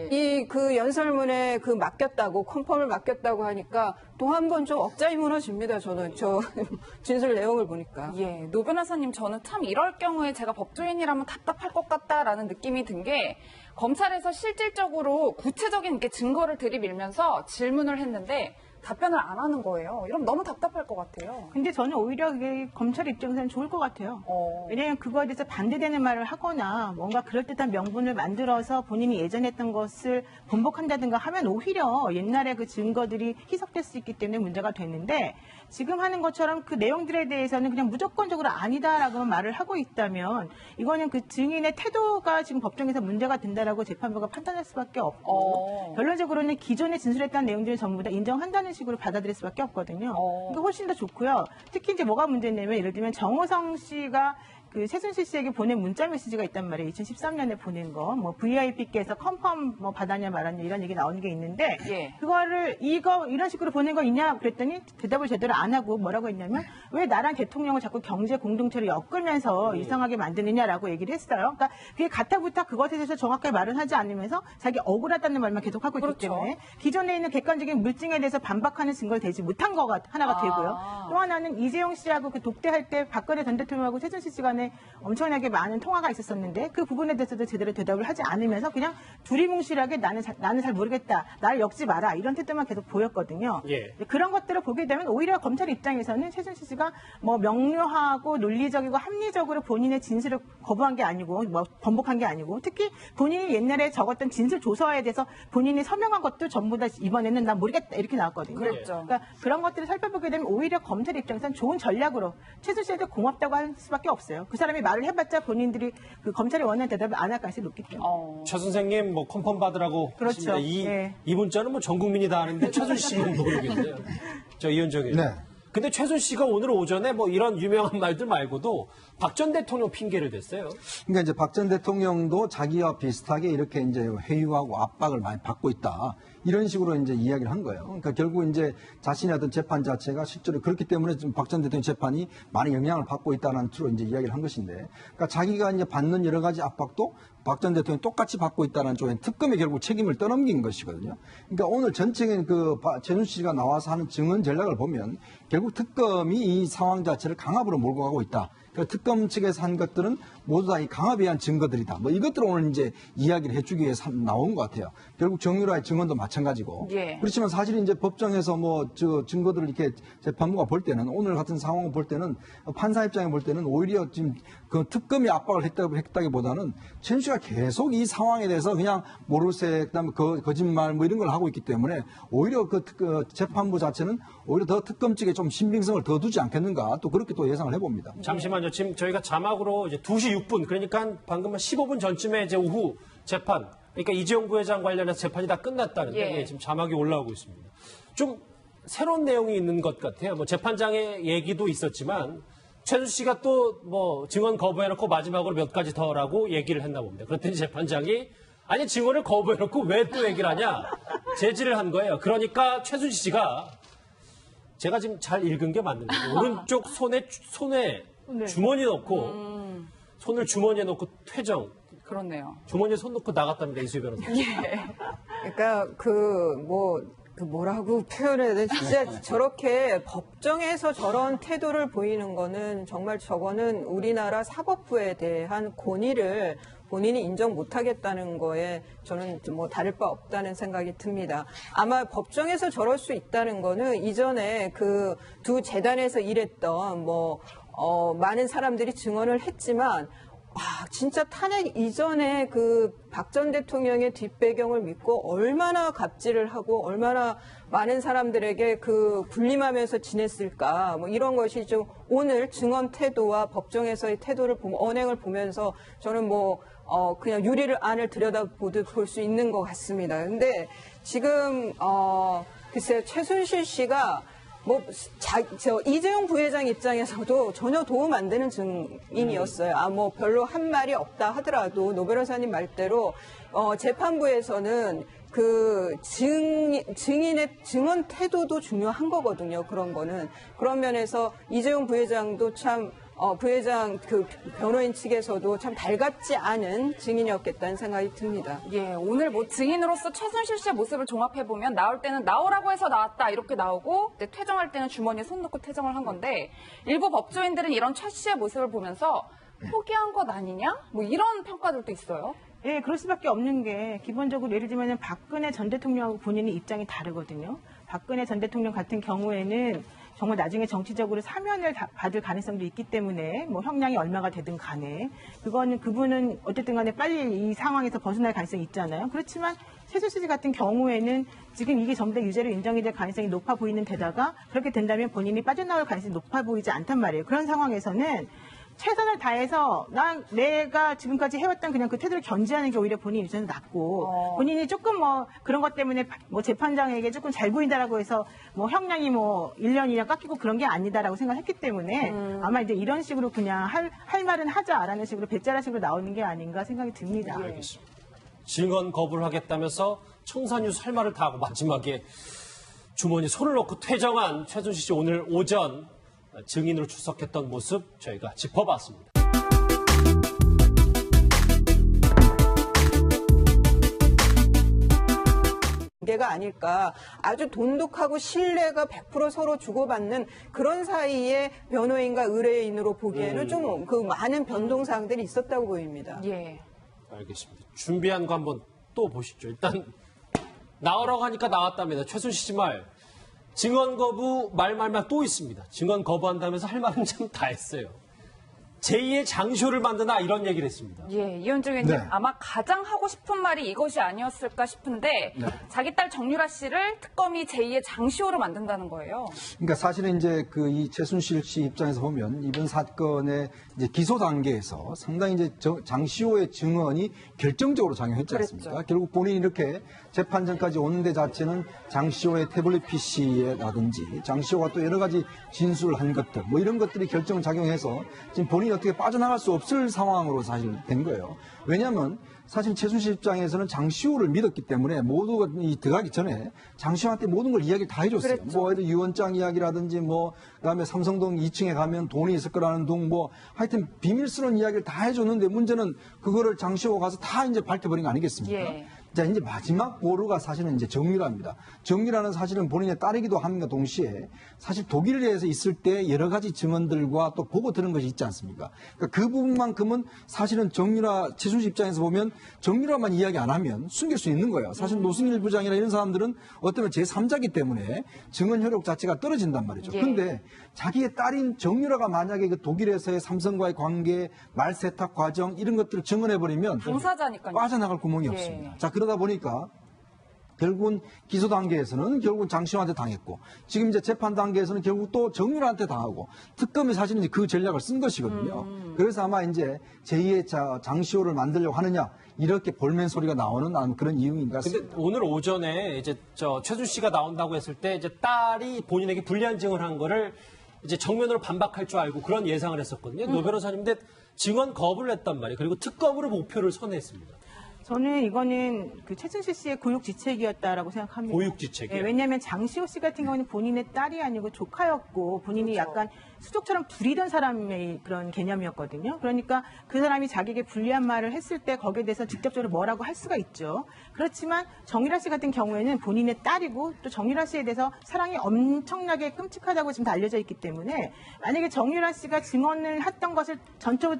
이 그 연설문에 맡겼다고 컨펌을 맡겼다고 하니까 또 한 번 좀 억장이 무너집니다. 저는 진술 내용을 보니까. 예, 노 변호사님, 저는 참 이럴 경우에 제가 법조인이라면 답답할 것 같다라는 느낌이 든 게 검찰에서 실질적으로 구체적인 이렇게 증거를 들이밀면서 질문을 했는데 답변을 안 하는 거예요. 이러면 너무 답답할 것 같아요. 근데 저는 오히려 그게 검찰 입장에서는 좋을 것 같아요. 왜냐하면 그거에 대해서 반대되는 말을 하거나 뭔가 그럴듯한 명분을 만들어서 본인이 예전에 했던 것을 번복한다든가 하면 오히려 옛날에 그 증거들이 희석될 수 있기 때문에 문제가 됐는데 지금 하는 것처럼 그 내용들에 대해서는 그냥 무조건적으로 아니다라고 말을 하고 있다면 이거는 그 증인의 태도가 지금 법정에서 문제가 된다라고 재판부가 판단할 수밖에 없고 결론적으로는 기존에 진술했던 내용들을 전부 다 인정한다는 식으로 받아들일 수밖에 없거든요. 그러니까 훨씬 더 좋고요. 특히 이제 뭐가 문제냐면 예를 들면 정호성 씨가 그 최순실 씨에게 보낸 문자 메시지가 있단 말이에요. 2013년에 보낸 거, 뭐 VIP께서 컨펌 뭐 받았냐 말았냐 이런 얘기 나오는 게 있는데 예. 그거를 이런 식으로 보낸 거 있냐 그랬더니 대답을 제대로 안 하고 뭐라고 했냐면 왜 나랑 대통령을 자꾸 경제 공동체를 엮으면서 이상하게 만드느냐라고 얘기를 했어요. 그러니까 그게 가타부타 그것에 대해서 정확하게 말을 하지 않으면서 자기 억울하다는 말만 계속 하고 있기 그렇죠. 때문에 기존에 있는 객관적인 물증에 대해서 반박하는 증거를 대지 못한 거가 하나가 되고요. 또 하나는 이재용 씨하고 그 독대할 때 박근혜 전 대통령하고 최순실 씨 간에 엄청나게 많은 통화가 있었었는데 그 부분에 대해서도 제대로 대답을 하지 않으면서 그냥 두리뭉실하게 나는 잘 모르겠다. 나를 엮지 마라. 이런 태도만 계속 보였거든요. 예. 그런 것들을 보게 되면 오히려 검찰 입장에서는 최순실 씨가 뭐 명료하고 논리적이고 합리적으로 본인의 진술을 거부한 게 아니고 뭐 번복한 게 아니고 특히 본인이 옛날에 적었던 진술 조서에 대해서 본인이 서명한 것도 전부 다 이번에는 난 모르겠다 이렇게 나왔거든요. 그렇죠. 그러니까 그런 것들을 살펴보게 되면 오히려 검찰 입장에서는 좋은 전략으로 최순실 씨한테 고맙다고 할 수밖에 없어요. 그 사람이 말을 해봤자 본인들이 그 검찰이 원하는 대답을 안 할 가능성이 높기 때문에. 최 선생님 뭐 컨펌 받으라고 그렇죠. 하십니다. 네. 이 문자는 뭐 전 국민이 다 아는데 최순실 씨는 모르겠네요. 저 이현정이에요. 네. 근데 최순 씨가 오늘 오전에 뭐 이런 유명한 말들 말고도 박 전 대통령 핑계를 댔어요. 그러니까 이제 박 전 대통령도 자기와 비슷하게 이렇게 이제 회유하고 압박을 많이 받고 있다. 이런 식으로 이제 이야기를 한 거예요. 그러니까 결국 이제 자신의 어떤 재판 자체가 실제로 그렇기 때문에 지금 박 전 대통령 재판이 많은 영향을 받고 있다는 투로 이제 이야기를 한 것인데, 그러니까 자기가 이제 받는 여러 가지 압박도 박 전 대통령이 똑같이 받고 있다는 쪽에 특검에 결국 책임을 떠넘긴 것이거든요. 그러니까 오늘 전체적인 그 최순실 씨가 나와서 하는 증언 전략을 보면 결국 특검이 이 상황 자체를 강압으로 몰고 가고 있다. 그러니까 특검 측에서 한 것들은 모두 다 이 강압에 의한 증거들이다. 뭐 이것들을 오늘 이제 이야기를 해주기 위해서 나온 것 같아요. 결국 정유라의 증언도 마찬가지고. 예. 그렇지만 사실 이제 법정에서 뭐 저 증거들을 이렇게 재판부가 볼 때는 오늘 같은 상황을 볼 때는 판사 입장에 볼 때는 오히려 지금 그 특검이 압박을 했다기보다는 최순실 씨가 계속 이 상황에 대해서 그냥 모르쇠 그다음에 거짓말 뭐 이런 걸 하고 있기 때문에 오히려 그 재판부 자체는 오히려 더 특검 측에 좀 신빙성을 더 두지 않겠는가 또 그렇게 또 예상을 해봅니다. 잠시만요. 지금 저희가 자막으로 이제 2시 6분, 그러니까 방금 한 15분 전쯤에 이제 오후 재판, 그러니까 이재용 부회장 관련해서 재판이 다 끝났다는데 예. 예, 지금 자막이 올라오고 있습니다. 좀 새로운 내용이 있는 것 같아요. 뭐 재판장의 얘기도 있었지만 최순실 씨가 또 뭐 증언 거부해놓고 마지막으로 몇 가지 더라고 얘기를 했나 봅니다. 그랬더니 재판장이 아니 증언을 거부해놓고 왜 또 얘기를 하냐 제지를 한 거예요. 그러니까 최순실 씨가 제가 지금 잘 읽은 게 맞는데 오른쪽 손에 네. 주머니 넣고 손을 주머니에 넣고 퇴정. 그렇네요. 주머니에 손 넣고 나갔답니다. 이수희 변호사. 그러니까 뭐라고 표현해야 돼? 진짜 저렇게 법정에서 저런 태도를 보이는 거는 정말 저거는 우리나라 사법부에 대한 권위를 본인이 인정 못하겠다는 거에 저는 뭐 다를 바 없다는 생각이 듭니다. 아마 법정에서 저럴 수 있다는 거는 이전에 그 두 재단에서 일했던 많은 사람들이 증언을 했지만 진짜 탄핵 이전에 그 박 전 대통령의 뒷배경을 믿고 얼마나 갑질을 하고 얼마나 많은 사람들에게 그 군림하면서 지냈을까 뭐 이런 것이 좀 오늘 증언 태도와 법정에서의 태도를 언행을 보면서 저는 그냥 유리를 안을 들여다보듯 볼 수 있는 것 같습니다. 근데 지금 글쎄요, 최순실 씨가 이재용 부회장 입장에서도 전혀 도움 안 되는 증인이었어요. 별로 한 말이 없다 하더라도 노 변호사님 말대로, 재판부에서는 그 증인의 증언 태도도 중요한 거거든요. 그런 거는. 그런 면에서 이재용 부회장도 참 부회장 그 변호인 측에서도 참 달갑지 않은 증인이었겠다는 생각이 듭니다. 예, 오늘 뭐 증인으로서 최순실 씨의 모습을 종합해보면 나올 때는 나오라고 해서 나왔다 이렇게 나오고 퇴정할 때는 주머니에 손 넣고 퇴정을 한 건데 일부 법조인들은 이런 최 씨의 모습을 보면서 포기한 것 아니냐? 뭐 이런 평가들도 있어요. 예, 그럴 수밖에 없는 게 기본적으로 예를 들면 박근혜 전 대통령하고 본인의 입장이 다르거든요. 박근혜 전 대통령 같은 경우에는 정말 나중에 정치적으로 사면을 받을 가능성도 있기 때문에 뭐 형량이 얼마가 되든 간에 그분은 어쨌든 간에 빨리 이 상황에서 벗어날 가능성이 있잖아요. 그렇지만 최순실 씨 같은 경우에는 지금 이게 전부 다 유죄로 인정이 될 가능성이 높아 보이는 데다가 그렇게 된다면 본인이 빠져나올 가능성이 높아 보이지 않단 말이에요. 그런 상황에서는 최선을 다해서 내가 지금까지 해왔던 그냥 그 태도를 견지하는 게 오히려 본인 입장에서 낫고 본인이 조금 그런 것 때문에 재판장에게 조금 잘 보인다라고 해서 형량이 1년, 2년 깎이고 그런 게 아니다라고 생각했기 때문에 아마 이제 이런 식으로 그냥 할 말은 하자라는 식으로 배짜라식으로 나오는 게 아닌가 생각이 듭니다. 알겠습니다. 증언 거부를 하겠다면서 청산유수 할 말을 다 하고 마지막에 주머니에 손을 넣고 퇴정한 최순실 씨 오늘 오전 증인으로 출석했던 모습 저희가 짚어봤습니다. 관계가 아닐까. 아주 돈독하고 신뢰가 100% 서로 주고받는 그런 사이에 변호인과 의뢰인으로 보기에는 좀 그 많은 변동사항들이 있었다고 보입니다. 예. 알겠습니다. 준비한 거 한번 또 보시죠. 일단 나오라고 하니까 나왔답니다. 최순실 씨 말. 증언 거부 말말말 또 있습니다. 증언 거부한다면서 할 말은 참 다 했어요. 제2의 장쇼를 만드나 이런 얘기를 했습니다. 예, 이현중 의원님 네. 아마 가장 하고 싶은 말이 이것이 아니었을까 싶은데 자기 딸 정유라 씨를 특검이 제2의 장시호로 만든다는 거예요. 그러니까 사실은 이제 그 이 최순실 씨 입장에서 보면 이번 사건의 이제 기소 단계에서 상당히 이제 장시호의 증언이 결정적으로 작용했지 않습니까? 그랬죠. 결국 본인이 이렇게 재판전까지 오는 데 자체는 장시호의 태블릿 PC라든지 장시호가 또 여러 가지 진술을 한 것들 뭐 이런 것들이 결정작용해서 지금 본인이 어떻게 빠져나갈 수 없을 상황으로 사실 된 거예요. 왜냐하면 사실 최순실 입장에서는 장시호를 믿었기 때문에 모두가 이 들어가기 전에 장시호한테 모든 걸 이야기를 다 해줬어요. 그랬죠. 뭐 예를 들어 유언장 이야기라든지 뭐 그다음에 삼성동 2층에 가면 돈이 있을 거라는 둥 뭐 하여튼 비밀스러운 이야기를 다 해줬는데 문제는 그거를 장시호가 가서 다 이제 밝혀버린 거 아니겠습니까? 예. 자, 이제 마지막 보루가 사실은 이제 정유라입니다. 정유라는 사실은 본인의 딸이기도 함과 동시에 사실 독일에서 있을 때 여러 가지 증언들과 또 보고 들은 것이 있지 않습니까? 그러니까 그 부분만큼은 사실은 정유라, 최순실 입장에서 보면 정유라만 이야기 안 하면 숨길 수 있는 거예요. 사실 노승일 부장이나 이런 사람들은 어쩌면 제3자기 때문에 증언 효력 자체가 떨어진단 말이죠. 예. 그런데 자기의 딸인 정유라가 만약에 그 독일에서의 삼성과의 관계, 말 세탁 과정 이런 것들을 증언해버리면 당사자니까요. 빠져나갈 구멍이 예. 없습니다. 자, 그러다 보니까 결국은 기소 단계에서는 결국은 장시호한테 당했고 지금 이제 재판 단계에서는 결국 또 정유라한테 당하고 특검이 사실은 이제 그 전략을 쓴 것이거든요. 그래서 아마 이제 제2의 장시호를 만들려고 하느냐 이렇게 볼멘 소리가 나오는 그런 이유인 것 같습니다. 근데 오늘 오전에 이제 최순실 씨가 나온다고 했을 때 이제 딸이 본인에게 불리한 증언을 한 거를 이제 정면으로 반박할 줄 알고 그런 예상을 했었거든요. 노 변호사님인데 증언 거부를 했단 말이에요. 그리고 특검으로 목표를 선회했습니다. 저는 이거는 그 최순실 씨의 고육지책이었다라고 생각합니다. 고육지책이요? 예, 왜냐하면 장시호 씨 같은 경우는 본인의 딸이 아니고 조카였고 본인이 약간 수족처럼 부리던 사람의 그런 개념이었거든요. 그러니까 그 사람이 자기에게 불리한 말을 했을 때 거기에 대해서 직접적으로 뭐라고 할 수가 있죠. 그렇지만 정유라 씨 같은 경우에는 본인의 딸이고 또 정유라 씨에 대해서 사랑이 엄청나게 끔찍하다고 지금 다 알려져 있기 때문에 만약에 정유라 씨가 증언을 했던 것을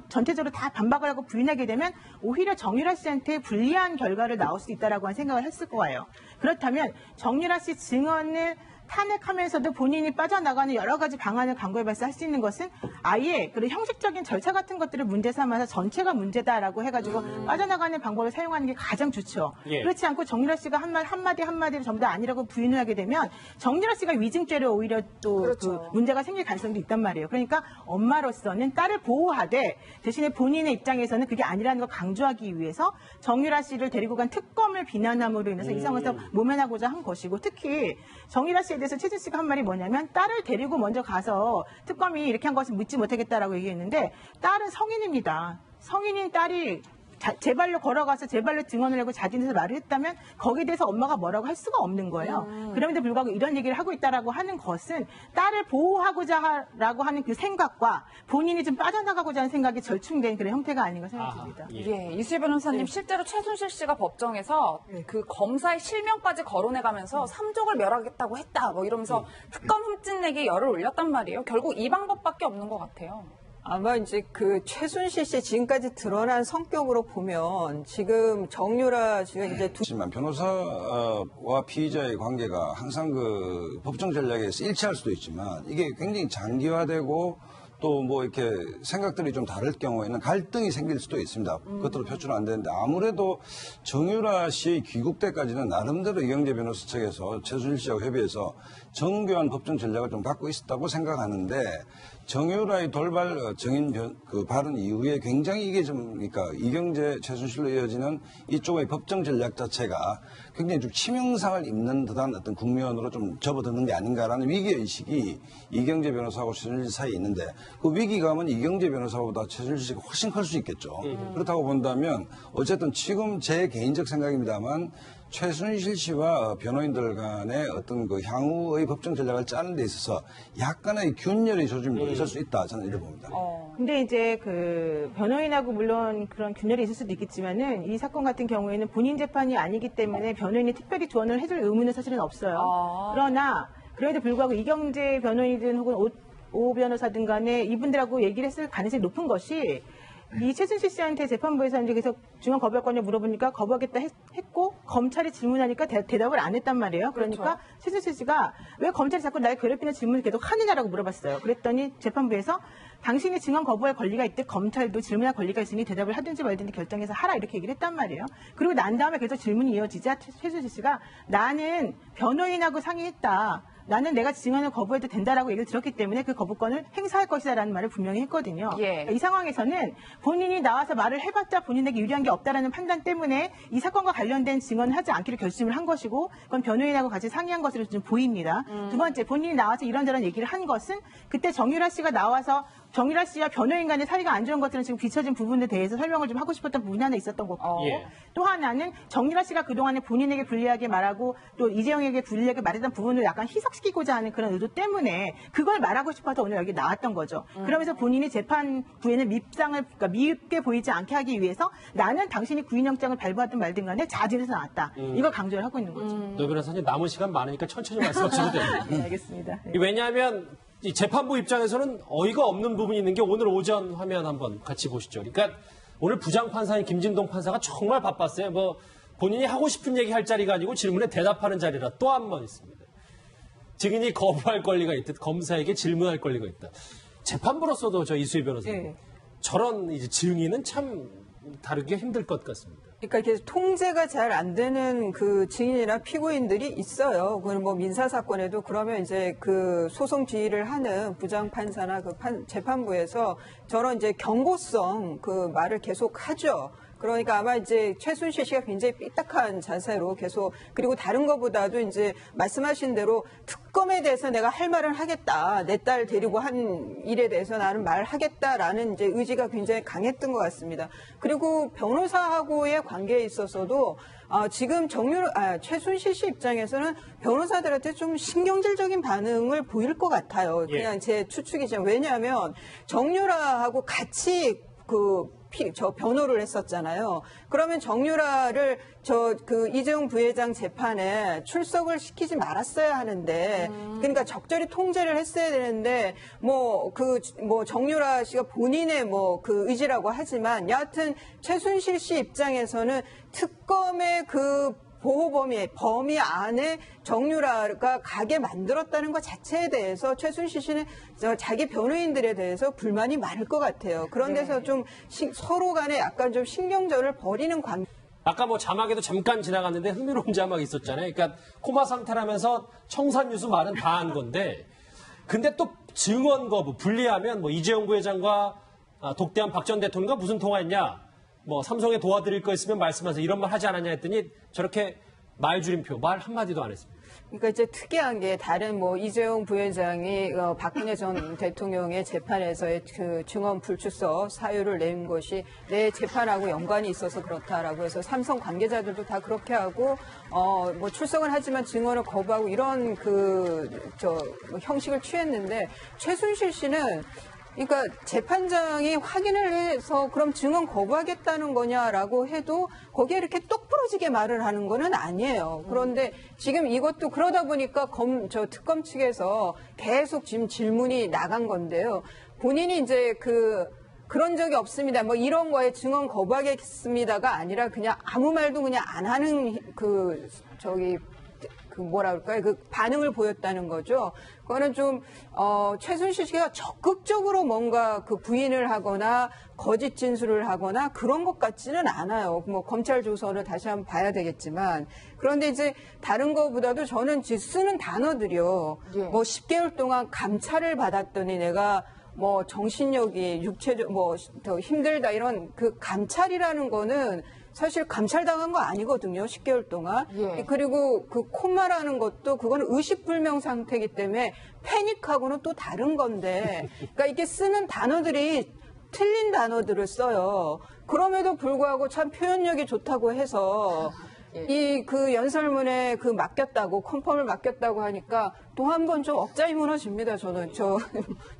전체적으로 다 반박을 하고 부인하게 되면 오히려 정유라 씨한테 불리한 결과를 나올 수 있다라고 한 생각을 했을 거예요. 그렇다면 정유라 씨 증언을 탄핵하면서도 본인이 빠져나가는 여러 가지 방안을 강구해봐서 할 수 있는 것은 아예 그런 형식적인 절차 같은 것들을 문제 삼아서 전체가 문제다라고 해가지고 빠져나가는 방법을 사용하는 게 가장 좋죠. 예. 그렇지 않고 정유라 씨가 한마디 한마디를 전부 다 아니라고 부인을 하게 되면 정유라 씨가 위증죄로 오히려 또 그렇죠. 그 문제가 생길 가능성도 있단 말이에요. 그러니까 엄마로서는 딸을 보호하되 대신에 본인의 입장에서는 그게 아니라는 걸 강조하기 위해서 정유라 씨를 데리고 간 특검을 비난함으로 인해서 이 상황에서 모면하고자 한 것이고 특히 정유라 씨에 대해서 최준 씨가 한 말이 뭐냐면 딸을 데리고 먼저 가서 특검이 이렇게 한 것을 묻지 못하겠다라고 얘기했는데 딸은 성인입니다. 성인인 딸이 제 발로 걸어가서 제 발로 증언을 하고 자진해서 말을 했다면 거기에 대해서 엄마가 뭐라고 할 수가 없는 거예요. 그럼에도 불구하고 이런 얘기를 하고 있다라고 하는 것은 딸을 보호하고자라고 하는 그 생각과 본인이 좀 빠져나가고자 하는 생각이 절충된 그런 형태가 아닌가 생각이 듭니다. 예, 이수희 변호사님 실제로 최순실 씨가 법정에서 그 검사의 실명까지 거론해가면서 삼족을 멸하겠다고 했다 뭐 이러면서 특검 흠집내기 열을 올렸단 말이에요. 결국 이 방법밖에 없는 것 같아요. 아마 이제 그 최순실 씨 지금까지 드러난 성격으로 보면 지금 정유라 씨가 이제 하지만 변호사와 피의자의 관계가 항상 그 법정 전략에서 일치할 수도 있지만 이게 굉장히 장기화되고 또 뭐 이렇게 생각들이 좀 다를 경우에는 갈등이 생길 수도 있습니다. 그것으로 표출은 안 되는데 아무래도 정유라 씨의 귀국 때까지는 나름대로 이경재 변호사 측에서 최순실 씨하고 협의해서 정교한 법정 전략을 좀 갖고 있었다고 생각하는데 정유라의 돌발 그 발언 이후에 굉장히 이게 좀 그러니까 이경재 최순실로 이어지는 이쪽의 법정 전략 자체가 굉장히 좀 치명상을 입는 듯한 어떤 국면으로 좀 접어드는 게 아닌가라는 위기의식이 이경재 변호사하고 최순실 사이에 있는데 그 위기감은 이경재 변호사보다 최순실 씨가 훨씬 클 수 있겠죠. 그렇다고 본다면 어쨌든 지금 제 개인적 생각입니다만 최순실 씨와 변호인들 간의 어떤 그 향후의 법정 전략을 짜는 데 있어서 약간의 균열의 조짐도 있을 수 있다. 저는 이렇게 봅니다. 근데 이제 그 변호인하고 물론 그런 균열이 있을 수도 있겠지만은 이 사건 같은 경우에는 본인 재판이 아니기 때문에 변호인이 특별히 조언을 해줄 의무는 사실은 없어요. 그러나 그래도 불구하고 이경재 변호인이든 혹은 오 변호사든 간에 이분들하고 얘기를 했을 가능성이 높은 것이 이 최순실 씨한테 재판부에서 이제 계속 증언 거부할 거냐 물어보니까 거부하겠다 했고 검찰이 질문하니까 대답을 안 했단 말이에요. 그러니까 최순실 씨가 왜 검찰이 자꾸 날 괴롭히는 질문을 계속 하느냐라고 물어봤어요. 그랬더니 재판부에서 당신이 증언 거부할 권리가 있듯 검찰도 질문할 권리가 있으니 대답을 하든지 말든지 결정해서 하라 이렇게 얘기를 했단 말이에요. 그리고 난 다음에 계속 질문이 이어지자 최순실 씨가 나는 변호인하고 상의했다. 나는 내가 증언을 거부해도 된다라고 얘기를 들었기 때문에 그 거부권을 행사할 것이다라는 말을 분명히 했거든요. 예. 이 상황에서는 본인이 나와서 말을 해봤자 본인에게 유리한 게 없다라는 판단 때문에 이 사건과 관련된 증언을 하지 않기로 결심을 한 것이고 그건 변호인하고 같이 상의한 것으로 좀 보입니다. 두 번째, 본인이 나와서 이런저런 얘기를 한 것은 그때 정유라 씨가 나와서 정유라 씨와 변호인 간의 사이가 안 좋은 것들은 지금 뒤처진 부분에 대해서 설명을 좀 하고 싶었던 부분이 하나 있었던 거고 예. 또 하나는 정유라 씨가 그동안에 본인에게 불리하게 말하고 또 이재용에게 불리하게 말했던 부분을 약간 희석시키고자 하는 그런 의도 때문에 그걸 말하고 싶어서 오늘 여기 나왔던 거죠. 그러면서 본인이 재판부에는 그러니까 밉게 보이지 않게 하기 위해서 나는 당신이 구인영장을 발부하든 말든 간에 자진해서 나왔다. 이걸 강조를 하고 있는 거죠. 노 변호사님 남은 시간 많으니까 천천히 말씀하셔도 됩니다. 네, 알겠습니다. 네. 왜냐하면 이 재판부 입장에서는 어이가 없는 부분이 있는 게 오늘 오전 화면 한번 같이 보시죠. 그러니까 오늘 부장판사인 김진동 판사가 정말 바빴어요. 뭐 본인이 하고 싶은 얘기 할 자리가 아니고 질문에 대답하는 자리라 또 한 번 있습니다. 증인이 거부할 권리가 있듯 검사에게 질문할 권리가 있다. 재판부로서도 저 이수희 변호사님 네. 저런 이제 증인은 참 다루기가 힘들 것 같습니다. 그러니까 이렇게 통제가 잘 안 되는 그 증인이나 피고인들이 있어요. 그럼 뭐 민사 사건에도 그러면 이제 그 소송 지휘를 하는 부장 판사나 그 재판부에서 저런 이제 경고성 그 말을 계속 하죠. 그러니까 아마 이제 최순실 씨가 굉장히 삐딱한 자세로 계속 그리고 다른 것보다도 이제 말씀하신 대로 특검에 대해서 내가 할 말을 하겠다. 내 딸 데리고 한 일에 대해서 나는 말하겠다라는 이제 의지가 굉장히 강했던 것 같습니다. 그리고 변호사하고의 관계에 있어서도 지금 최순실 씨 입장에서는 변호사들한테 좀 신경질적인 반응을 보일 것 같아요. 그냥 제 추측이지만 왜냐하면 정유라하고 같이 저 변호를 했었잖아요. 그러면 정유라를 이재용 부회장 재판에 출석을 시키지 말았어야 하는데, 그러니까 적절히 통제를 했어야 되는데, 정유라 씨가 본인의 그 의지라고 하지만, 여하튼 최순실 씨 입장에서는 특검의 범위 안에 정유라가 가게 만들었다는 것 자체에 대해서 최순실 씨는 자기 변호인들에 대해서 불만이 많을 것 같아요. 그런 데서 좀 서로 간에 약간 좀 신경전을 벌이는 관계. 아까 뭐 자막에도 잠깐 지나갔는데 흥미로운 자막이 있었잖아요. 그러니까 코마 상태라면서 청산유수 말은 다 한 건데 근데 또 증언 거부, 불리하면 뭐 이재용 부회장과 독대한 박 전 대통령과 무슨 통화했냐? 뭐 삼성에 도와드릴 거 있으면 말씀하세요. 이런 말 하지 않았냐 했더니 저렇게 말줄임표, 말 한마디도 안 했습니다. 그러니까 이제 특이한 게 다른 이재용 부회장이 박근혜 전 대통령의 재판에서의 그 증언 불출석 사유를 낸 것이 내 재판하고 연관이 있어서 그렇다라고 해서 삼성 관계자들도 다 그렇게 하고 출석은 하지만 증언을 거부하고 이런 형식을 취했는데 최순실 씨는 그러니까 재판장이 확인을 해서 그럼 증언 거부하겠다는 거냐라고 해도 거기에 이렇게 똑부러지게 말을 하는 거는 아니에요. 그런데 지금 이것도 그러다 보니까 특검 측에서 계속 지금 질문이 나간 건데요. 본인이 이제 그런 적이 없습니다. 뭐 이런 거에 증언 거부하겠습니다가 아니라 그냥 아무 말도 그냥 안 하는 반응을 보였다는 거죠. 그거는 좀, 최순실 씨가 적극적으로 뭔가 부인을 하거나 거짓 진술을 하거나 그런 것 같지는 않아요. 뭐 검찰 조서를 다시 한번 봐야 되겠지만. 그런데 이제 다른 것보다도 저는 쓰는 단어들이요. 예. 10개월 동안 감찰을 받았더니 내가 정신력이 더 힘들다 이런 감찰이라는 거는 사실 감찰당한 거 아니거든요. 10개월 동안. 예. 그리고 콤마라는 것도 그거는 의식불명 상태이기 때문에 패닉하고는 또 다른 건데 그러니까 이게 쓰는 단어들이 틀린 단어들을 써요. 그럼에도 불구하고 참 표현력이 좋다고 해서 이 연설문에 맡겼다고 컨펌을 맡겼다고 하니까 또 한 번 좀 억장이 무너집니다. 저는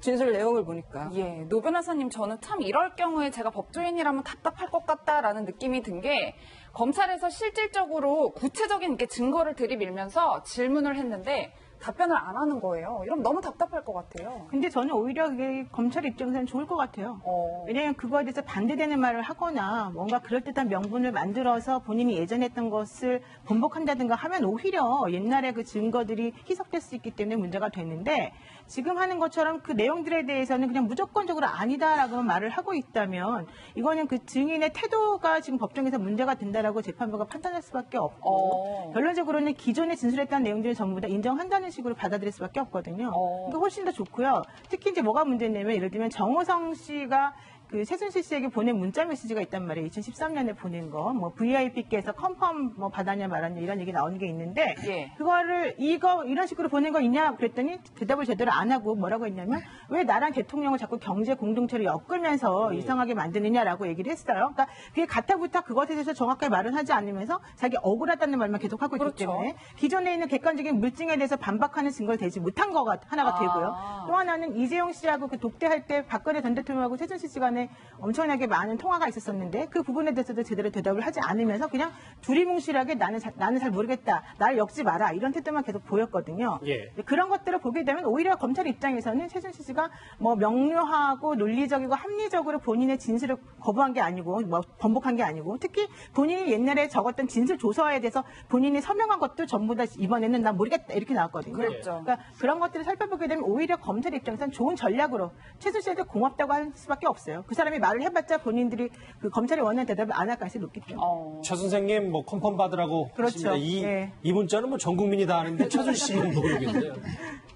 진술 내용을 보니까. 예, 노 변호사님 저는 참 이럴 경우에 제가 법조인이라면 답답할 것 같다라는 느낌이 든 게 검찰에서 실질적으로 구체적인 이렇게 증거를 들이밀면서 질문을 했는데 답변을 안 하는 거예요. 이러면 너무 답답할 것 같아요. 근데 저는 오히려 그게 검찰 입장에서는 좋을 것 같아요. 왜냐하면 그거에 대해서 반대되는 말을 하거나 뭔가 그럴듯한 명분을 만들어서 본인이 예전에 했던 것을 번복한다든가 하면 오히려 옛날에 그 증거들이 희석될 수 있기 때문에 문제가 됐는데 지금 하는 것처럼 그 내용들에 대해서는 그냥 무조건적으로 아니다라고 말을 하고 있다면 이거는 그 증인의 태도가 지금 법정에서 문제가 된다라고 재판부가 판단할 수밖에 없고 결론적으로는 기존에 진술했던 내용들을 전부 다 인정한다는 식으로 받아들일 수밖에 없거든요. 그러니까 훨씬 더 좋고요. 특히 이제 뭐가 문제냐면 예를 들면 정호성 씨가 그 최순실 씨에게 보낸 문자 메시지가 있단 말이에요. 2013년에 보낸 거, 뭐 VIP께서 컨펌 뭐 받았냐 말았냐 이런 얘기 나오는 게 있는데 예. 그거를 이런 식으로 보낸 거 있냐 그랬더니 대답을 제대로 안 하고 뭐라고 했냐면 왜 나랑 대통령을 자꾸 경제 공동체를 엮으면서 이상하게 만드느냐라고 얘기를 했어요. 그러니까 그게 가타부타 그것에 대해서 정확하게 말은 하지 않으면서 자기 억울하다는 말만 계속 하고 있기 그렇죠. 때문에 기존에 있는 객관적인 물증에 대해서 반박하는 증거를 대지 못한 거가 하나가 되고요. 또 하나는 이재용 씨하고 그 독대할 때 박근혜 전 대통령하고 최순실 씨 간에 엄청나게 많은 통화가 있었었는데 그 부분에 대해서도 제대로 대답을 하지 않으면서 그냥 두리뭉실하게 나는 잘 모르겠다. 나를 엮지 마라. 이런 태도만 계속 보였거든요. 예. 그런 것들을 보게 되면 오히려 검찰 입장에서는 최순실 씨가 뭐 명료하고 논리적이고 합리적으로 본인의 진술을 거부한 게 아니고 뭐 번복한 게 아니고 특히 본인이 옛날에 적었던 진술 조서에 대해서 본인이 서명한 것도 전부 다 이번에는 난 모르겠다 이렇게 나왔거든요. 그랬죠. 그러니까 그런 것들을 살펴보게 되면 오히려 검찰 입장에서는 좋은 전략으로 최순실 씨한테 고맙다고 할 수밖에 없어요. 그 사람이 말을 해봤자 본인들이 그 검찰이 원하는 대답을 안 할 가능성이 높기 때문에. 최 선생님 뭐 컨펌 받으라고 그렇죠. 하십니다. 예. 이 문자는 뭐 전 국민이 다 아는데 최순 씨는 모르겠네요.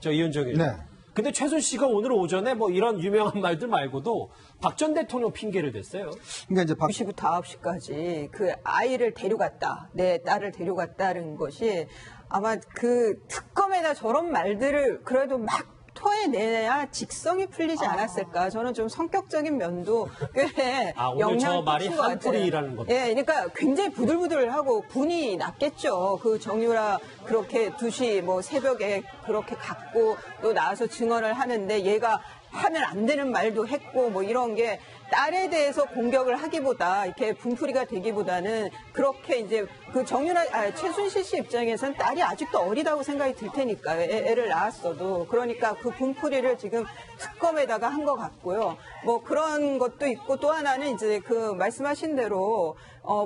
저 이현정 의원. 네. 근데 최순 씨가 오늘 오전에 뭐 이런 유명한 말들 말고도 박 전 대통령 핑계를 댔어요. 그러니까 이제 2시부터 9시까지 그 아이를 데려갔다, 내 딸을 데려갔다는 것이 아마 그 특검에다 저런 말들을 그래도 막 토해내야 직성이 풀리지 않았을까. 저는 좀 성격적인 면도 꽤 오늘 저 영향을 말이 끼친 것 같아요. 한풀이라는 것도. 예, 그러니까 굉장히 부들부들하고 분이 났겠죠. 그 정유라 그렇게 2시 뭐 새벽에 그렇게 갔고 또 나와서 증언을 하는데 얘가 하면 안 되는 말도 했고 뭐 이런 게 딸에 대해서 공격을 하기보다 이렇게 분풀이가 되기보다는 그렇게 이제 그 최순실 씨 입장에서는 딸이 아직도 어리다고 생각이 들 테니까 애를 낳았어도 그러니까 그 분풀이를 지금 특검에다가 한 것 같고요. 뭐 그런 것도 있고 또 하나는 이제 그 말씀하신 대로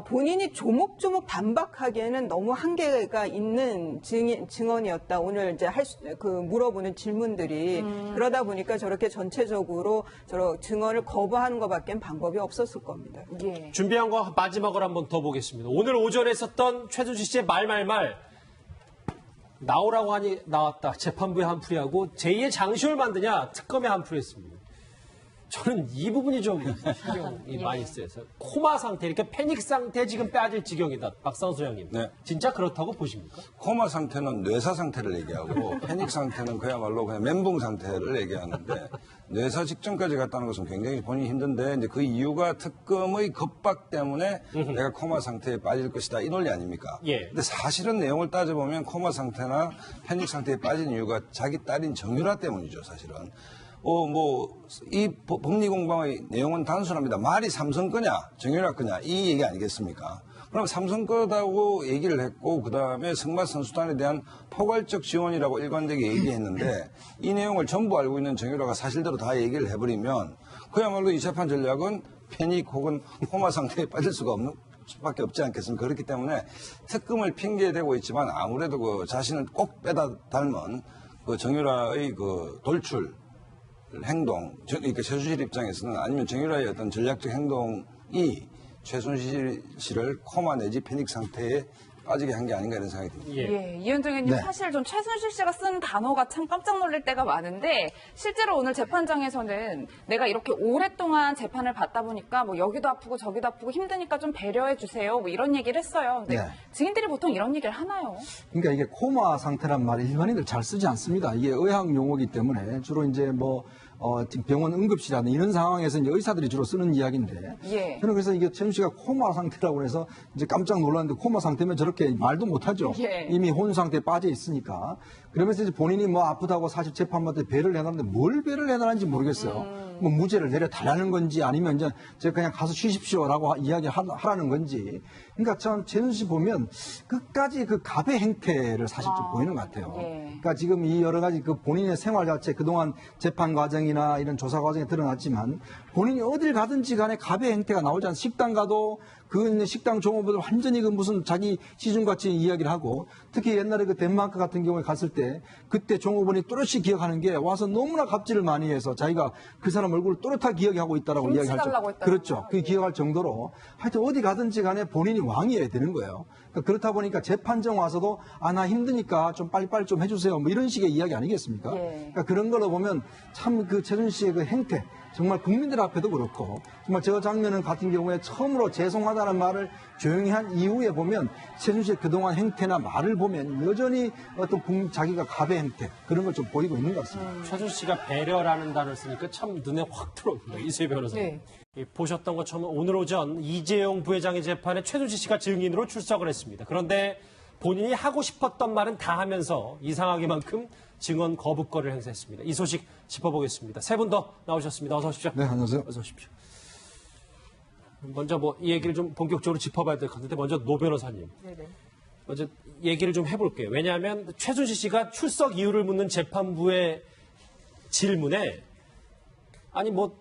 본인이 조목조목 반박하기에는 너무 한계가 있는 증언이었다. 오늘 이제 물어보는 질문들이 그러다 보니까 저렇게 전체적으로 증언을 거부하는 것밖에 방법이 없었을 겁니다. 예. 준비한 거 마지막으로 한번 더 보겠습니다. 오늘 오전에 썼던 최순실 씨의 말 나오라고 하니 나왔다. 재판부에 한풀이하고 제2의 장시호를 만드냐 특검에 한풀이했습니다. 저는 이 부분이 좀 신경이 많이 쓰여서 코마 상태 이렇게 패닉 상태 지금 빠질 지경이다. 박상수 소장님. 네. 진짜 그렇다고 보십니까? 코마 상태는 뇌사 상태를 얘기하고 패닉 상태는 그야말로 그냥 멘붕 상태를 얘기하는데 뇌사 직전까지 갔다는 것은 굉장히 본인이 힘든데 이제 그 이유가 특검의 겁박 때문에 내가 코마 상태에 빠질 것이다 이 논리 아닙니까? 예. 근데 사실은 내용을 따져보면 코마 상태나 패닉 상태에 빠진 이유가 자기 딸인 정유라 때문이죠, 사실은. 이 법리 공방의 내용은 단순합니다. 말이 삼성 거냐, 정유라 거냐, 이 얘기 아니겠습니까? 그럼 삼성 거다고 얘기를 했고, 그 다음에 승마 선수단에 대한 포괄적 지원이라고 일관되게 얘기했는데, 이 내용을 전부 알고 있는 정유라가 사실대로 다 얘기를 해버리면, 그야말로 이 재판 전략은 패닉 혹은 코마 상태에 빠질 수밖에 없지 않겠습니까? 그렇기 때문에 특검을 핑계대고 있지만 아무래도 그 자신을 꼭 빼다 닮은 그 정유라의 그 돌출, 행동, 그러니까 최순실 입장에서는 아니면 정유라의 어떤 전략적 행동이 최순실 씨를 코마 내지 패닉 상태에 빠지게 한 게 아닌가 이런 생각이 듭니다. 예, 이현정 의원님 네. 사실 좀 최순실 씨가 쓴 단어가 참 깜짝 놀랄 때가 많은데 실제로 오늘 재판장에서는 내가 이렇게 오랫동안 재판을 받다 보니까 뭐 여기도 아프고 저기도 아프고 힘드니까 좀 배려해 주세요. 뭐 이런 얘기를 했어요. 근데 네. 증인들이 보통 이런 얘기를 하나요? 그러니까 이게 코마 상태란 말을 일반인들 잘 쓰지 않습니다. 이게 의학 용어이기 때문에 주로 이제 지금 병원 응급실이라든 이런 상황에서 이제 의사들이 주로 쓰는 이야기인데. 예. 저는 그래서 이게 최순 씨가 코마 상태라고 해서 이제 깜짝 놀랐는데 코마 상태면 저렇게 말도 못하죠. 예. 이미 혼 상태에 빠져 있으니까. 그러면서 이제 본인이 뭐 아프다고 사실 재판받을 때 배를 해놨는데 뭘 배를 해놨는지 모르겠어요. 뭐 무죄를 내려달라는 건지 아니면 이제 제가 그냥 가서 쉬십시오라고 이야기하라는 건지. 그러니까 참 최순실 보면 끝까지 그 갑의 행태를 사실 좀 보이는 것 같아요. 예. 그러니까 지금 이 여러 가지 그 본인의 생활 자체 그동안 재판 과정이나 이런 조사 과정에 드러났지만 본인이 어딜 가든지 간에 갑의 행태가 나오지 않습니까? 식당 가도 그 식당 종업원들 완전히 그 무슨 자기 시중같이 이야기를 하고 특히 옛날에 그 덴마크 같은 경우에 갔을 때 그때 종업원이 또렷이 기억하는 게 와서 너무나 갑질을 많이 해서 자기가 그 사람 얼굴을 또렷하게 기억하고 있다라고 김치 이야기할 달라고 했다는 그렇죠. 거죠. 그 기억할 정도로 하여튼 어디 가든지 간에 본인이 왕이어야 되는 거예요. 그러니까 그렇다 보니까 재판정 와서도 나 힘드니까 좀 빨리빨리 좀 해주세요. 뭐 이런 식의 이야기 아니겠습니까? 예. 그러니까 그런 걸로 보면 참 그 최순실의 그 행태 정말 국민들 앞에도 그렇고 정말 저 장면은 같은 경우에 처음으로 죄송하다는 말을 조용히 한 이후에 보면 최순실 그동안 행태나 말을 보면 여전히 어떤 자기가 갑의 행태 그런 걸 좀 보이고 있는 것 같습니다. 최순실 씨가 배려라는 단어를 쓰니까 참 눈에 확 들어옵니다. 이수희 변호사님. 네. 보셨던 것처럼 오늘 오전 이재용 부회장의 재판에 최순실 씨가 증인으로 출석을 했습니다. 그런데 본인이 하고 싶었던 말은 다 하면서 이상하게만큼 증언 거부권을 행사했습니다. 이 소식 짚어보겠습니다. 세 분 더 나오셨습니다. 어서 오십시오. 네, 안녕하세요. 어서 오십시오. 먼저 뭐 이 얘기를 좀 본격적으로 짚어봐야 될 것 같은데 먼저 노 변호사님. 네네. 먼저 얘기를 좀 해볼게요. 왜냐하면 최순실 씨가 출석 이유를 묻는 재판부의 질문에 아니 뭐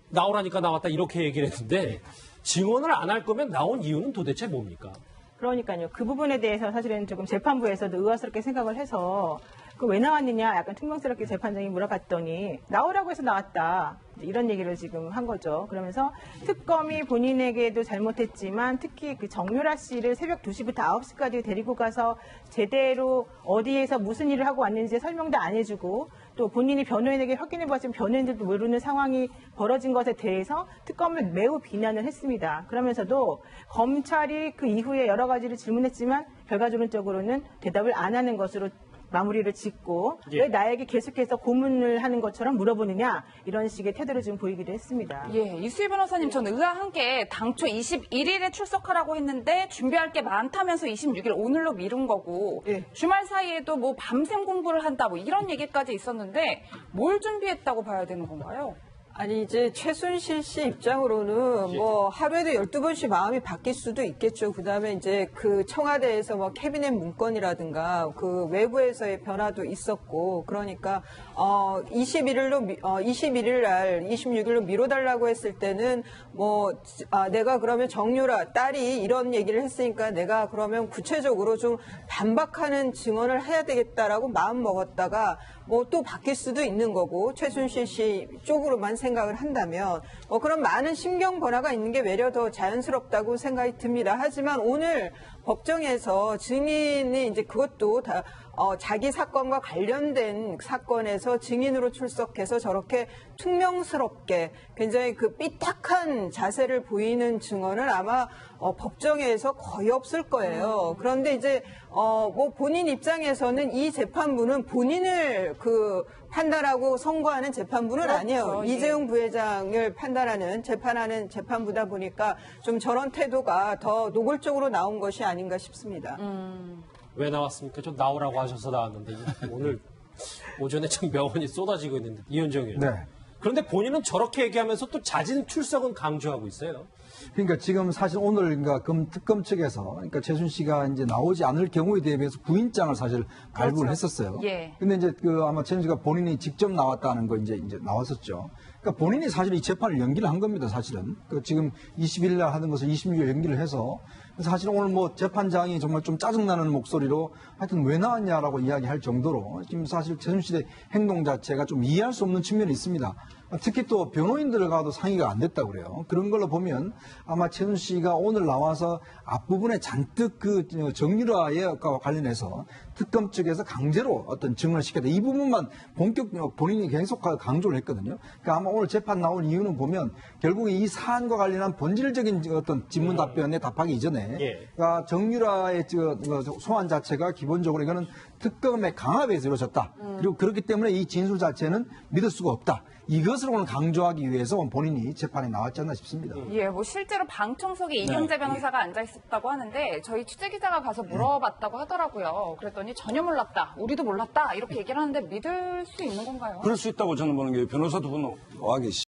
나오라니까 나왔다 이렇게 얘기를 했는데 증언을 안 할 거면 나온 이유는 도대체 뭡니까? 그러니까요. 그 부분에 대해서 사실은 조금 재판부에서도 의아스럽게 생각을 해서 그 왜 나왔느냐 약간 퉁명스럽게 재판장이 물어봤더니 나오라고 해서 나왔다. 이런 얘기를 지금 한 거죠. 그러면서 특검이 본인에게도 잘못했지만 특히 그 정유라 씨를 새벽 2시부터 9시까지 데리고 가서 제대로 어디에서 무슨 일을 하고 왔는지 설명도 안 해주고 또 본인이 변호인에게 확인해봤지만 변호인들도 모르는 상황이 벌어진 것에 대해서 특검을 매우 비난을 했습니다. 그러면서도 검찰이 그 이후에 여러 가지를 질문했지만 결과적으로는 대답을 안 하는 것으로 마무리를 짓고 예. 왜 나에게 계속해서 고문을 하는 것처럼 물어보느냐 이런 식의 태도를 좀 보이기도 했습니다. 예, 이수희 변호사님, 저는 의아한 게 당초 21일에 출석하라고 했는데 준비할 게 많다면서 26일 오늘로 미룬 거고 예. 주말 사이에도 뭐 밤샘 공부를 한다 뭐 이런 얘기까지 있었는데 뭘 준비했다고 봐야 되는 건가요? 아니 이제 최순실 씨 입장으로는 뭐 하루에도 12번씩 마음이 바뀔 수도 있겠죠. 그다음에 이제 그 청와대에서 뭐 캐비넷 문건이라든가 그 외부에서의 변화도 있었고 그러니까 21일 날 26일로 미뤄달라고 했을 때는 뭐 내가 그러면 정유라 딸이 이런 얘기를 했으니까 내가 그러면 구체적으로 좀 반박하는 증언을 해야 되겠다라고 마음 먹었다가 뭐 또 바뀔 수도 있는 거고 최순실 씨 쪽으로만 생각을 한다면 그런 많은 심경 변화가 있는 게 외려 더 자연스럽다고 생각이 듭니다. 하지만 오늘 법정에서 증인이 이제 그것도 다 자기 사건과 관련된 사건에서 증인으로 출석해서 저렇게 퉁명스럽게 굉장히 그 삐딱한 자세를 보이는 증언은 아마 법정에서 거의 없을 거예요. 그런데 이제 뭐 본인 입장에서는 이 재판부는 본인을 그 판단하고 선고하는 재판부는 그렇죠. 아니에요. 예. 이재용 부회장을 판단하는 재판하는 재판부다 보니까 좀 저런 태도가 더 노골적으로 나온 것이 아닌가 싶습니다. 왜 나왔습니까? 좀 나오라고 하셔서 나왔는데 오늘 오전에 참 명언이 쏟아지고 있는데 이현정 의원. 네. 그런데 본인은 저렇게 얘기하면서 또 자진 출석은 강조하고 있어요. 그러니까 지금 사실 오늘 그러니까 특검 측에서 그러니까 최순 씨가 이제 나오지 않을 경우에 대비해서 구인장을 사실 발부를 했었어요. 예. 근데 이제 그 아마 최순 씨가 본인이 직접 나왔다는 거 이제 나왔었죠. 그러니까 본인이 사실 이 재판을 연기를 한 겁니다, 사실은. 그 지금 20일 날 하던 것을 26일 연기를 해서 사실 오늘 뭐 재판장이 정말 좀 짜증나는 목소리로 하여튼 왜 나왔냐라고 이야기할 정도로 지금 사실 최순실의 행동 자체가 좀 이해할 수 없는 측면이 있습니다. 특히 또 변호인들과도 상의가 안 됐다고 그래요. 그런 걸로 보면 아마 최순 씨가 오늘 나와서 앞부분에 잔뜩 그 정유라에 관련해서 특검 측에서 강제로 어떤 증언을 시켰다. 이 부분만 본격 본인이 계속 강조를 했거든요. 그러니까 아마 오늘 재판 나온 이유는 보면 결국 이 사안과 관련한 본질적인 어떤 질문 답변에 답하기 이전에 예. 그러니까 정유라의 소환 자체가 기본적으로 이거는 특검의 강압에서 이루어졌다. 그리고 그렇기 때문에 이 진술 자체는 믿을 수가 없다. 이것을 오늘 강조하기 위해서 본인이 재판에 나왔지 않나 싶습니다. 예, 뭐 실제로 방청석에 이경재 변호사가 앉아 있었다고 하는데 저희 취재기자가 가서 물어봤다고 하더라고요. 그랬더니 전혀 몰랐다, 우리도 몰랐다 이렇게 얘기를 하는데 믿을 수 있는 건가요? 그럴 수 있다고 저는 보는 게 변호사 두 분 와 계시